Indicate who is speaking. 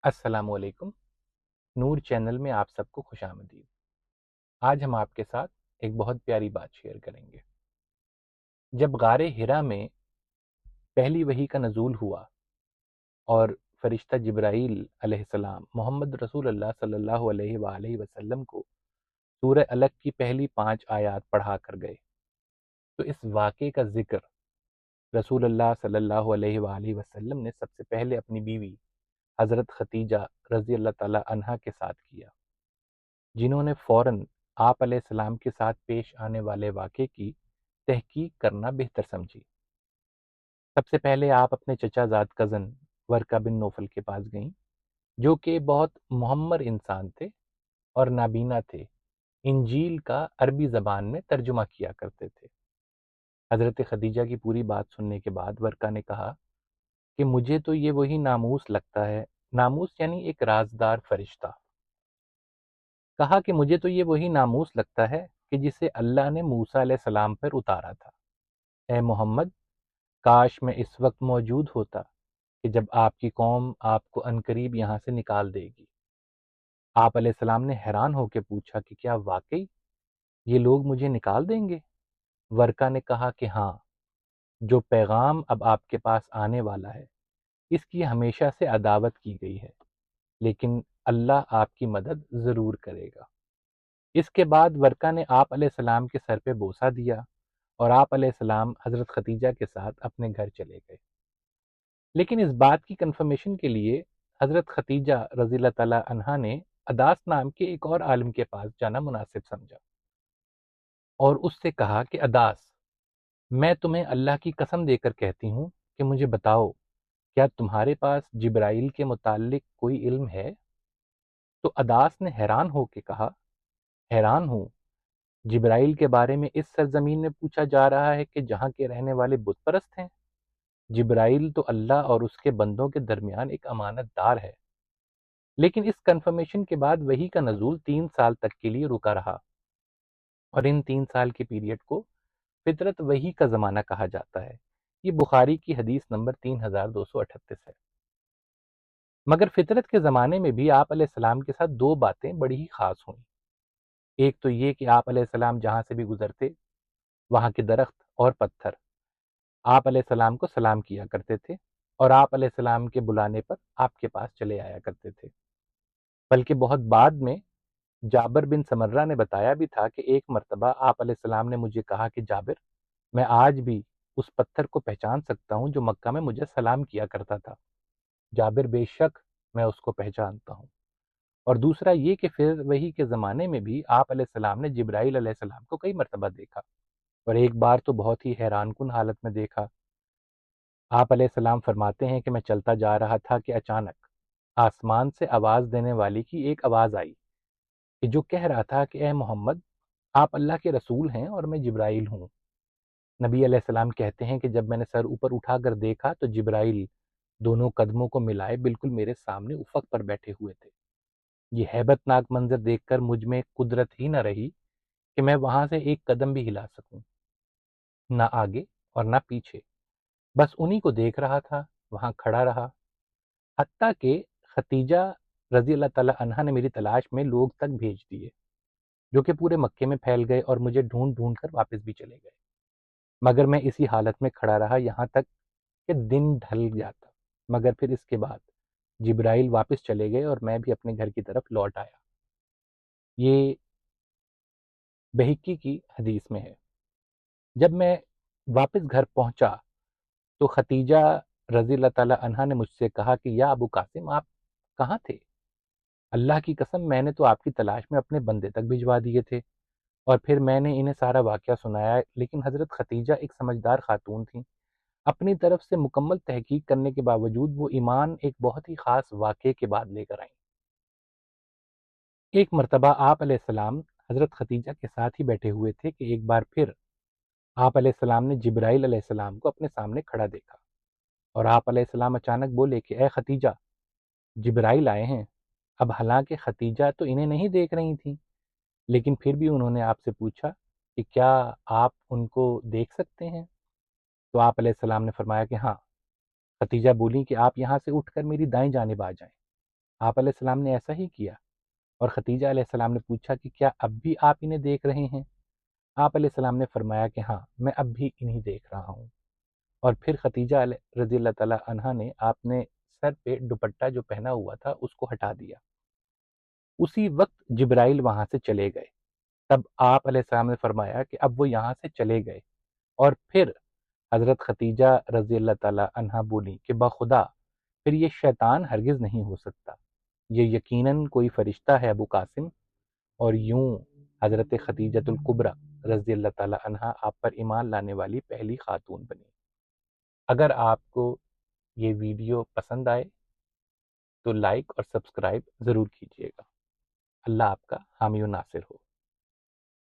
Speaker 1: अस्सलाम वालेकुम। नूर चैनल में आप सबको खुशामदीद। आज हम आपके साथ एक बहुत प्यारी बात शेयर करेंगे। जब गारे हिरा में पहली वही का नज़ूल हुआ और फरिश्ता जिब्राईल अलैहिस्सलाम मोहम्मद रसूलुल्लाह सल्लल्लाहु अलैहि वसल्लम को सूरह अलक की पहली 5 आयत पढ़ा कर गए, तो इस वाक़े का जिक्र रसूलुल्लाह सल्लल्लाहु अलैहि वसल्लम ने सबसे पहले अपनी बीवी हज़रत खतीजा रज़ी अल्लाह ताला अन्हा के साथ किया, जिन्होंने फ़ौरन आप अलैहिस्सलाम के साथ पेश आने वाले वाक़े की तहकीक करना बेहतर समझी। सबसे पहले आप अपने चचाज़ाद कज़न वर्का बिन नौफल के पास गईं, जो कि बहुत मुहम्मर इंसान थे और नाबीना थे। इंजील का अरबी ज़बान में तर्जुमा किया करते थे। हज़रत खदीजा की पूरी बात सुनने के बाद वर्का ने कहा कि मुझे तो ये वही नामूस लगता है, नामूस यानी एक राजदार फरिश्ता। कहा कि मुझे तो ये वही नामूस लगता है कि जिसे अल्लाह ने मूसा अलैहिस्सलाम पर उतारा था। ए मोहम्मद, काश मैं इस वक्त मौजूद होता कि जब आपकी कौम आपको अनकरीब यहाँ से निकाल देगी। आप अलैहिस्सलाम ने हैरान होकर पूछा कि क्या वाकई ये लोग मुझे निकाल देंगे? वर्का ने कहा कि हाँ, जो पैगाम अब आपके पास आने वाला है इसकी हमेशा से अदावत की गई है, लेकिन अल्लाह आपकी मदद ज़रूर करेगा। इसके बाद वर्का ने आप अलैहिस्सलाम के सर पे बोसा दिया और आप अलैहिस्सलाम हज़रत खतीजा के साथ अपने घर चले गए। लेकिन इस बात की कंफर्मेशन के लिए हज़रत खतीजा रज़ी अल्लाह ताला अन्हा ने अदास नाम के एक और आलिम के पास जाना मुनासिब समझा और उससे कहा कि अदास, मैं तुम्हें अल्लाह की कसम देकर कहती हूँ कि मुझे बताओ, क्या तुम्हारे पास जिब्राइल के मुताल्लिक कोई इल्म है? तो अदास ने हैरान होकर कहा, हैरान हूँ, जिब्राइल के बारे में इस सरजमीन में पूछा जा रहा है कि जहाँ के रहने वाले बुत परस्त हैं। जिब्राइल तो अल्लाह और उसके बंदों के दरमियान एक अमानतदार है। लेकिन इस कन्फर्मेशन के बाद वही का नज़ूल 3 साल तक के लिए रुका रहा और इन 3 साल के पीरियड को फितरत वही का ज़माना कहा जाता है। ये बुखारी की हदीस नंबर 3238 है। मगर फितरत के ज़माने में भी आप अलैहिस्सलाम के साथ दो बातें बड़ी ही ख़ास हुई। एक तो ये कि आप अलैहिस्सलाम जहाँ से भी गुजरते, वहाँ के दरख्त और पत्थर आप अलैहिस्सलाम को सलाम किया करते थे और आप अलैहिस्सलाम के बुलाने पर आपके पास चले आया करते थे। बल्कि बहुत बाद में जाबिर बिन समर्रा ने बताया भी था कि एक मर्तबा आप अलैहिस्सलाम ने मुझे कहा कि जाबिर, मैं आज भी उस पत्थर को पहचान सकता हूँ जो मक्का में मुझे सलाम किया करता था। जाबिर, बेशक मैं उसको पहचानता हूँ। और दूसरा ये कि फिर वही के ज़माने में भी आप अलैहिस्सलाम ने जिब्राईल अलैहिस्सलाम को कई मर्तबा देखा और एक बार तो बहुत ही हैरानकुन हालत में देखा। आप अलैहिस्सलाम फरमाते हैं कि मैं चलता जा रहा था कि अचानक आसमान से आवाज़ देने वाली की एक आवाज़ आई कि जो कह रहा था कि ए मोहम्मद, आप अल्लाह के रसूल हैं और मैं जिब्राइल हूँ। नबी अलैहिस्सलाम कहते हैं कि जब मैंने सर ऊपर उठाकर देखा तो जिब्राइल दोनों कदमों को मिलाए बिल्कुल मेरे सामने उफ़क़ पर बैठे हुए थे। ये हैबतनाक मंजर देखकर मुझ में कुदरत ही न रही कि मैं वहां से एक कदम भी हिला सकूं, ना आगे और ना पीछे। बस उन्हीं को देख रहा था, वहां खड़ा रहा। हत्ता कि खतीजा रजी अल्लाह ताला अन्हा ने मेरी तलाश में लोग तक भेज दिए, जो कि पूरे मक्के में फैल गए और मुझे ढूंढ ढूंढ कर वापस भी चले गए। मगर मैं इसी हालत में खड़ा रहा यहाँ तक कि दिन ढल जाता। मगर फिर इसके बाद जिब्राइल वापस चले गए और मैं भी अपने घर की तरफ लौट आया। ये बहकी की हदीस में है। जब मैं वापस घर पहुंचा तो खतीजा रजी अल्लाह ताला अन्हा ने मुझसे कहा कि या अबू कासिम, आप कहाँ थे? अल्लाह की कसम, मैंने तो आपकी तलाश में अपने बंदे तक भिजवा दिए थे। और फिर मैंने इन्हें सारा वाकया सुनाया, लेकिन हज़रत खतीजा एक समझदार खातून थी। अपनी तरफ से मुकम्मल तहकीक करने के बावजूद वो ईमान एक बहुत ही ख़ास वाक़े के बाद लेकर आईं। एक मर्तबा आप अलैहिस्सलाम हज़रत खतीजा के साथ ही बैठे हुए थे कि एक बार फिर आप अलैहिस्सलाम ने जिब्राइल अलैहिस्सलाम को अपने सामने खड़ा देखा और आप अलैहिस्सलाम अचानक बोले कि ए खतीजा, जिब्राइल आए हैं। अब हालांकि खतीजा तो इन्हें नहीं देख रही थी, लेकिन फिर भी उन्होंने आपसे पूछा कि क्या आप उनको देख सकते हैं? तो आप अलैहिस्सलाम ने फरमाया कि हाँ। खतीजा बोली कि आप यहाँ से उठकर मेरी दाएं जानिब आ जाएं। आप अलैहिस्सलाम ने ऐसा ही किया और खतीजा अलैहिस्सलाम ने पूछा कि क्या अब भी आप इन्हें देख रहे हैं? आप अलैहिस्सलाम ने फरमाया कि हाँ, मैं अब भी इन्हीं देख रहा हूँ। और फिर खतीजा रज़ी अल्लाह ताला अन्हा ने आपने सर पे दुपट्टा जो पहना हुआ था उसको हटा दिया। उसी वक़्त जिब्राइल वहाँ से चले गए। तब आप अलैहिस्सलाम ने फरमाया कि अब वो यहाँ से चले गए और फिर हज़रत खतीजा रज़ी अल्लाह ताला अन्हा बोलीं कि बख़ुदा फिर ये शैतान हरगिज़ नहीं हो सकता। ये यकीनन कोई फ़रिश्ता है अबू कासिम। और यूं हज़रत खदीजतुल कुबरा रज़ी अल्लाह ताला अन्हा आप पर ईमान लाने वाली पहली खातून बनी। अगर आपको ये वीडियो पसंद आए तो लाइक और सब्सक्राइब ज़रूर कीजिएगा। अल्लाह आपका हामी व नासिर हो।